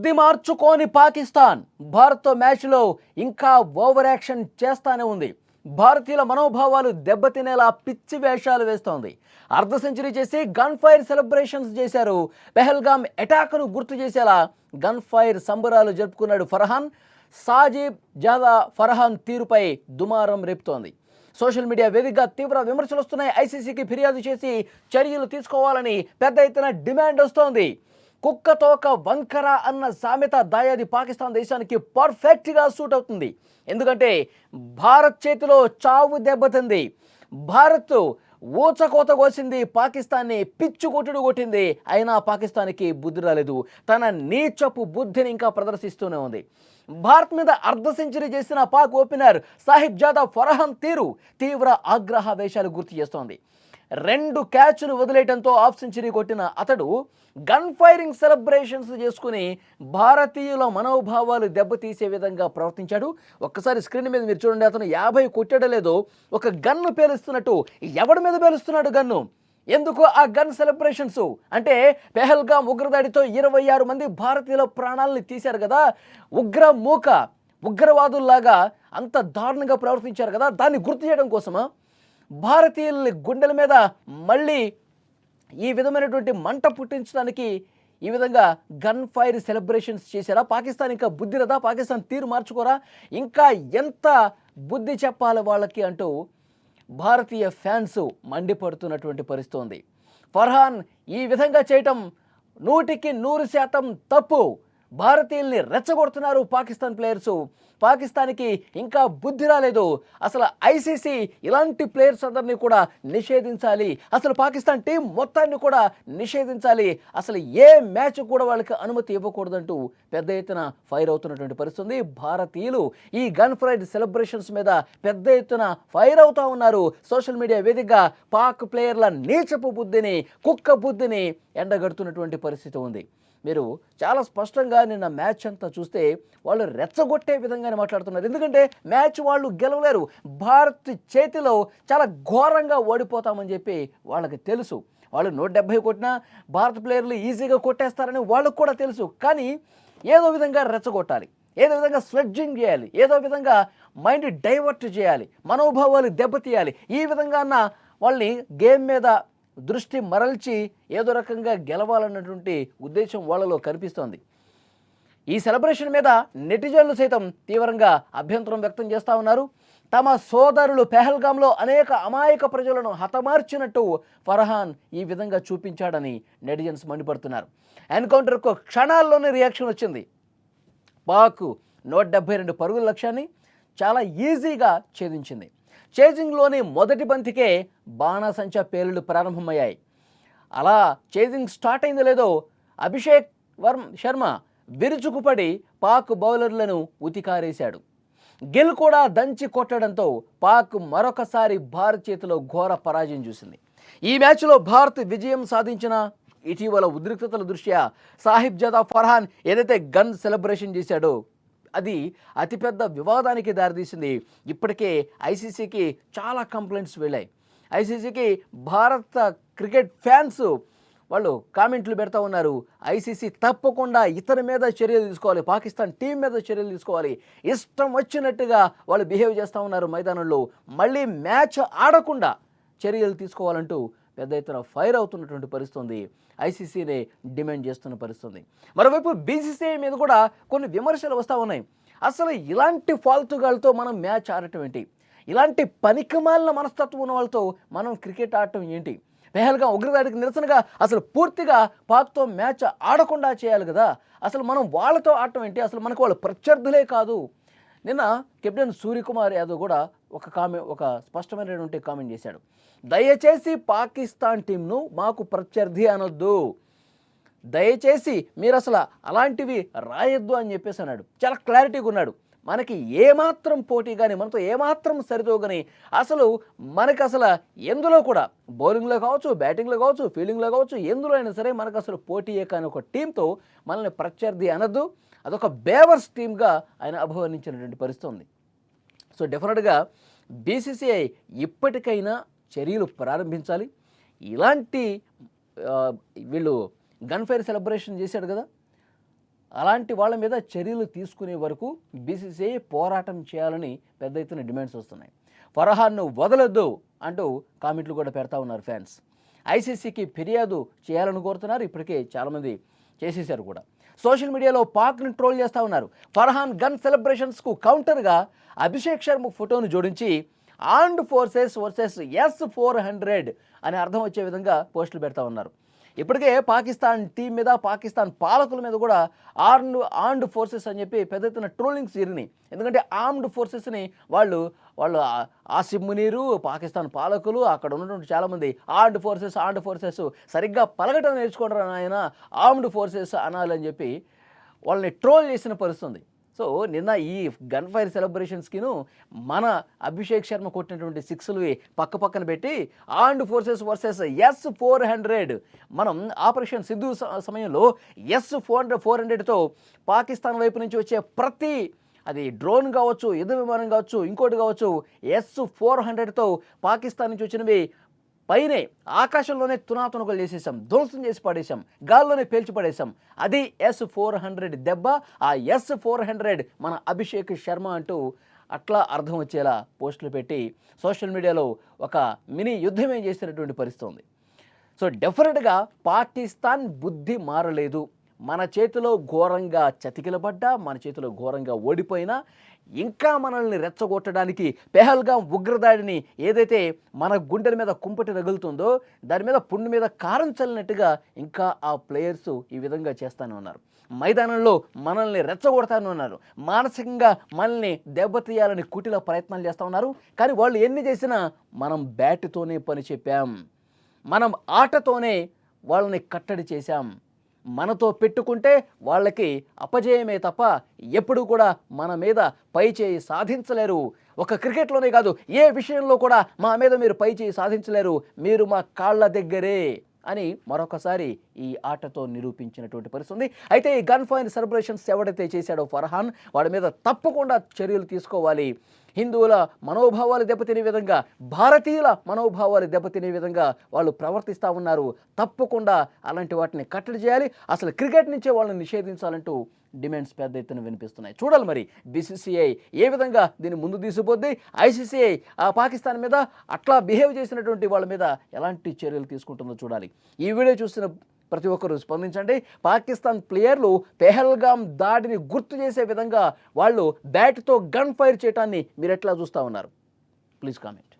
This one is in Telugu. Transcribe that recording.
బుద్ధి మార్చుకోని పాకిస్తాన్ భారత్తో మ్యాచ్లో ఇంకా ఓవర్ యాక్షన్ చేస్తానే ఉంది. భారతీయుల మనోభావాలు దెబ్బతినేలా పిచ్చి వేషాలు వేస్తోంది. అర్ధ సెంచరీ చేసి గన్ ఫైర్ సెలబ్రేషన్స్ చేశారు. పెహల్గామ్ అటాక్ను గుర్తు చేసేలా గన్ ఫైర్ సంబరాలు జరుపుకున్నాడు ఫర్హాన్. సాజిబ్ జాదా ఫర్హాన్ తీరుపై దుమారం రేపుతోంది. సోషల్ మీడియా వేదికగా తీవ్ర విమర్శలు వస్తున్నాయి. ఐసీసీకి ఫిర్యాదు చేసి చర్యలు తీసుకోవాలని పెద్ద ఎత్తున డిమాండ్ వస్తోంది. కుక్కతోక వంకర అన్న సామెత దాయాది పాకిస్తాన్ దేశానికి పర్ఫెక్ట్గా సూట్ అవుతుంది. ఎందుకంటే భారత్ చేతిలో చావు దెబ్బతింది. భారత్ ఊచకోత కోసింది, పాకిస్తాన్ని పిచ్చు కొట్టుడు కొట్టింది. అయినా పాకిస్తాన్కి బుద్ధి రాలేదు. తన నీచపు బుద్ధిని ఇంకా ప్రదర్శిస్తూనే ఉంది. భారత్ మీద అర్ధ సెంచరీ చేసిన పాక్ ఓపెనర్ సాహిబ్ జాదా ఫర్హాన్ తీరు తీవ్ర ఆగ్రహావేశాలు గుర్తు చేస్తోంది. 2 క్యాచ్లు వదిలేయడంతో హాఫ్ సెంచరీ కొట్టిన అతడు గన్ ఫైరింగ్ సెలబ్రేషన్స్ చేసుకుని భారతీయుల మనోభావాలు దెబ్బతీసే విధంగా ప్రవర్తించాడు. ఒక్కసారి స్క్రీన్ మీద మీరు చూడండి. అతను 50 కొట్టాడో లేదో ఒక గన్ను పేలుస్తున్నట్టు, ఎవడి మీద పేలుస్తున్నాడు గన్ను? ఎందుకు ఆ గన్ సెలబ్రేషన్స్? అంటే పెహల్గామ్ ఉగ్రదాడితో 26 మంది భారతీయుల ప్రాణాలని తీశారు కదా. ఉగ్రవాదుల్లాగా అంత దారుణంగా ప్రవర్తించారు కదా, దాన్ని గుర్తు చేయడం కోసమా? భారతీయుల గుండెల మీద మళ్ళీ ఈ విధమైనటువంటి మంట పుట్టించడానికి ఈ విధంగా గన్ ఫైర్ సెలబ్రేషన్స్ చేశారా? పాకిస్తాన్ ఇంకా బుద్ధి రదా? పాకిస్తాన్ తీరు మార్చుకోరా? ఇంకా ఎంత బుద్ధి చెప్పాలి వాళ్ళకి అంటూ భారతీయ ఫ్యాన్స్ మండిపడుతున్నటువంటి పరిస్థితి ఉంది. ఫర్హాన్ ఈ విధంగా చేయటం 100% తప్పు. భారతీయుల్ని రెచ్చగొడుతున్నారు పాకిస్తాన్ ప్లేయర్సు. పాకిస్తాన్కి ఇంకా బుద్ధి రాలేదు. అసలు ఐసీసీ ఇలాంటి ప్లేయర్స్ అందరినీ కూడా నిషేధించాలి. అసలు పాకిస్తాన్ టీం మొత్తాన్ని కూడా నిషేధించాలి. అసలు ఏ మ్యాచ్ కూడా వాళ్ళకి అనుమతి ఇవ్వకూడదంటూ పెద్ద ఎత్తున ఫైర్ అవుతున్నటువంటి పరిస్థితి. భారతీయులు ఈ గన్ ఫైర్ సెలబ్రేషన్స్ మీద పెద్ద ఎత్తున ఫైర్ అవుతూ ఉన్నారు. సోషల్ మీడియా వేదికగా పాక్ ప్లేయర్ల నీచపు బుద్ధిని, కుక్క బుద్ధిని ఎండగడుతున్నటువంటి పరిస్థితి ఉంది. మీరు చాలా స్పష్టంగా నిన్న మ్యాచ్ అంతా చూస్తే వాళ్ళు రెచ్చగొట్టే విధంగానే మాట్లాడుతున్నారు. ఎందుకంటే మ్యాచ్ వాళ్ళు గెలవలేరు. భారత్ చేతిలో చాలా ఘోరంగా ఓడిపోతామని చెప్పి వాళ్ళకి తెలుసు. వాళ్ళు 170 కొట్టినా భారత ప్లేయర్లు ఈజీగా కొట్టేస్తారని వాళ్ళకు కూడా తెలుసు. కానీ ఏదో విధంగా రెచ్చగొట్టాలి, ఏదో విధంగా స్లెడ్జింగ్ చేయాలి, ఏదో విధంగా మైండ్ డైవర్ట్ చేయాలి, మనోభావాలు దెబ్బతీయాలి. ఈ విధంగా వాళ్ళని గేమ్ మీద దృష్టి మరల్చి ఏదో రకంగా గెలవాలన్నటువంటి ఉద్దేశం వాళ్ళలో కనిపిస్తోంది. ఈ సెలబ్రేషన్ మీద నెటిజన్లు సైతం తీవ్రంగా అభ్యంతరం వ్యక్తం చేస్తూ ఉన్నారు. తమ సోదరులు పెహల్గామ్లో అనేక అమాయక ప్రజలను హతమార్చినట్టు ఫర్హాన్ ఈ విధంగా చూపించాడని నెటిజన్స్ మండిపడుతున్నారు. ఎన్కౌంటర్కు క్షణాల్లోనే రియాక్షన్ వచ్చింది. పాక్ 172 పరుగుల లక్ష్యాన్ని చాలా ఈజీగా ఛేదించింది. చేజింగ్లోని మొదటి బంతికే బాణాసంచా పేలుళ్లు ప్రారంభమయ్యాయి. అలా చేజింగ్ స్టార్ట్ అయిందో లేదో అభిషేక్ శర్మ విరుచుకుపడి పాక్ బౌలర్లను ఉతికారేశాడు. గిల్ కూడా దంచి కొట్టడంతో పాక్ మరొకసారి భారత్ చేతిలో ఘోర పరాజయం చూసింది. ఈ మ్యాచ్లో భారత్ విజయం సాధించిన ఇటీవల ఉద్రిక్తతల దృష్ట్యా సాహిబ్ జాదా ఫర్హాన్ ఏదైతే గన్ సెలబ్రేషన్ చేశాడో అది అతిపెద్ద వివాదానికి దారితీసింది. ఇప్పటికే ఐసీసీకి చాలా కంప్లైంట్స్ వెళ్ళాయి. ఐసీసీకి భారత క్రికెట్ ఫ్యాన్స్ వాళ్ళు కామెంట్లు పెడతా ఉన్నారు. ఐసీసీ తప్పకుండా ఇతని మీద చర్యలు తీసుకోవాలి, పాకిస్తాన్ టీం మీద చర్యలు తీసుకోవాలి. ఇష్టం వచ్చినట్టుగా వాళ్ళు బిహేవ్ చేస్తూ ఉన్నారు మైదానంలో. మళ్ళీ మ్యాచ్ ఆడకుండా చర్యలు తీసుకోవాలంటూ పెద్ద ఎత్తున ఫైర్ అవుతున్నటువంటి పరిస్థితి ఉంది. ఐసీసీనే డిమాండ్ చేస్తున్న పరిస్థితి. మరోవైపు బీసీసీఐ మీద కూడా కొన్ని విమర్శలు వస్తూ ఉన్నాయి. అసలు ఇలాంటి ఫాల్తుగాలతో మనం మ్యాచ్ ఆడటం ఏంటి? ఇలాంటి పనికిమాలిన మనస్తత్వం ఉన్న వాళ్ళతో మనం క్రికెట్ ఆడటం ఏంటి? పెహల్గామ్ ఉగ్రదాడికి నిరసనగా అసలు పూర్తిగా పాక్తో మ్యాచ్ ఆడకుండా చేయాలి కదా. అసలు మనం వాళ్ళతో ఆడటం ఏంటి? అసలు మనకు వాళ్ళు ప్రత్యర్థులే కాదు. నిన్న కెప్టెన్ సూర్యకుమార్ యాదవ్ కూడా ఒక స్పష్టమైనటువంటి కామెంట్ చేశాడు. దయచేసి పాకిస్తాన్ టీంను మాకు ప్రత్యర్థి అనొద్దు, దయచేసి మీరు అసలు అలాంటివి రాయొద్దు అని చెప్పేసి అన్నాడు. చాలా క్లారిటీగా ఉన్నాడు. మనకి ఏమాత్రం పోటీ కానీ, మనతో ఏమాత్రం సరితోగని, మనకి అసలు ఎందులో కూడా బౌలింగ్లో కావచ్చు, బ్యాటింగ్లో కావచ్చు, ఫీల్డింగ్లో కావచ్చు, ఎందులో అయినా సరే మనకు అసలు పోటీయే కానీ ఒక టీంతో మనల్ని ప్రత్యర్థి అనొద్దు. అదొక బేవర్స్ టీమ్గా ఆయన అభివర్ణించినటువంటి పరిస్థితి ఉంది. సో డెఫినెట్గా బీసీసీఐ ఇప్పటికైనా చర్యలు ప్రారంభించాలి. ఇలాంటి వీళ్ళు గన్ ఫైర్ సెలబ్రేషన్ చేశాడు కదా, అలాంటి వాళ్ళ మీద చర్యలు తీసుకునే వరకు బీసీసీఐ పోరాటం చేయాలని పెద్ద ఎత్తున డిమాండ్స్ వస్తున్నాయి. ఫర్హాన్ను వదలొద్దు అంటూ కామెంట్లు కూడా పెడతా ఉన్నారు ఫ్యాన్స్. ఐసీసీకి ఫిర్యాదు చేయాలని కోరుతున్నారు. ఇప్పటికే చాలామంది చేసేశారు కూడా. సోషల్ మీడియాలో పాక్ని ట్రోల్ చేస్తూ ఉన్నారు. ఫర్హాన్ గన్ సెలబ్రేషన్స్కు కౌంటర్గా అభిషేక్ శర్మ ఫోటోను జోడించి ఆర్మ్డ్ ఫోర్సెస్ వర్సెస్ S-400 అని అర్థం వచ్చే విధంగా పోస్టులు పెడతా ఉన్నారు. ఇప్పటికే పాకిస్తాన్ టీం మీద, పాకిస్తాన్ పాలకుల మీద కూడా ఆర్మ్డ్ ఫోర్సెస్ అని చెప్పి పెద్ద ఎత్తున ట్రోలింగ్స్ జరిగినాయి. ఎందుకంటే ఆర్మ్డ్ ఫోర్సెస్ని వాళ్ళు ఆసిమ్ మునీరు, పాకిస్తాన్ పాలకులు, అక్కడ ఉన్నటువంటి చాలామంది ఆర్మ్డ్ ఫోర్సెస్ సరిగ్గా పలకటం నేర్చుకుంటారు ఆయన, ఆర్మ్డ్ ఫోర్సెస్ అనాలని చెప్పి వాళ్ళని ట్రోల్ చేసిన పరిస్థితుంది. సో నిన్న ఈ గన్ ఫైర్ సెలబ్రేషన్స్కిను మన అభిషేక్ శర్మ కొట్టినటువంటి సిక్స్లు పక్కన పెట్టి ఆర్మ్డ్ ఫోర్సెస్ వర్సెస్ S-400 మనం ఆపరేషన్ సింధు సమయంలో S-400తో పాకిస్తాన్ వైపు నుంచి వచ్చే ప్రతి అది డ్రోన్ కావచ్చు, యుద్ధ విమానం కావచ్చు, ఇంకోటి కావచ్చు, S-400తో పాకిస్తాన్ నుంచి వచ్చినవి పైనే ఆకాశంలోనే తునాతునకలు చేసేసాం, ధ్వంసం చేసి పడేసాం, గాల్లోనే పేల్చి పడేసాం. అది S-400 దెబ్బ. ఆ S-400 మన అభిషేక్ శర్మ అంటూ అట్లా అర్థం వచ్చేలా పోస్టులు పెట్టి సోషల్ మీడియాలో ఒక మినీ యుద్ధమే చేసినటువంటి పరిస్థితి ఉంది. సో డెఫినెట్గా పాకిస్తాన్ బుద్ధి మారలేదు. మన చేతిలో ఘోరంగా చతికిలబడ్డా, మన చేతిలో ఘోరంగా ఓడిపోయినా ఇంకా మనల్ని రెచ్చగొట్టడానికి పెహల్గాం ఉగ్రదాడిని ఏదైతే మన గుండెల మీద కుంపటి రగులుతుందో దాని మీద పుండు మీద కారం చల్లినట్టుగా ఇంకా ఆ ప్లేయర్స్ ఈ విధంగా చేస్తూనే ఉన్నారు. మైదానంలో మనల్ని రెచ్చగొడతానే ఉన్నారు. మానసికంగా మనల్ని దెబ్బతీయాలని కుటిల ప్రయత్నాలు చేస్తూ ఉన్నారు. కానీ వాళ్ళు ఎన్ని చేసినా మనం బ్యాట్తోనే పని చెప్పాం, మనం ఆటతోనే వాళ్ళని కట్టడి చేశాం. మనతో పెట్టుకుంటే వాళ్ళకి అపజయమే తప్ప ఎప్పుడు కూడా మన మీద పై చేయి సాధించలేరు. ఒక క్రికెట్లోనే కాదు, ఏ విషయంలో కూడా మా మీద మీరు పై చేయి సాధించలేరు, మీరు మా కాళ్ళ దగ్గరే అని మరొకసారి ఈ ఆటతో నిరూపించినటువంటి పరిస్థితి. అయితే ఈ గన్ ఫైర్ సెలబ్రేషన్స్ ఎవడైతే చేశాడో ఫర్హాన్, వాడి మీద తప్పకుండా చర్యలు తీసుకోవాలి. హిందువుల మనోభావాలు దెబ్బతినే విధంగా, భారతీయుల మనోభావాలు దెబ్బతినే విధంగా వాళ్ళు ప్రవర్తిస్తూ ఉన్నారు. తప్పకుండా అలాంటి వాటిని కట్టడి చేయాలి. అసలు క్రికెట్ నుంచే వాళ్ళని నిషేధించాలంటూ డిమాండ్స్ పెద్ద ఎత్తున వినిపిస్తున్నాయి. చూడాలి మరి బీసీసీఐ ఏ విధంగా దీన్ని ముందు తీసుకుపోద్ది. ఐసీసీఐ పాకిస్తాన్ మీద అట్లా బిహేవ్ చేసినటువంటి వాళ్ళ మీద ఎలాంటి చర్యలు తీసుకుంటుందో చూడాలి. ఈ వీడియో చూస్తున్న ప్రతి ఒక్కరూ స్పందించండి. పాకిస్తాన్ ప్లేయర్లు పెహల్గాం దాడిని గుర్తు చేసే విధంగా వాళ్ళు బ్యాట్తో గన్ ఫైర్ చేయటాన్ని మీరు ఎట్లా చూస్తూ ఉన్నారు? Please comment.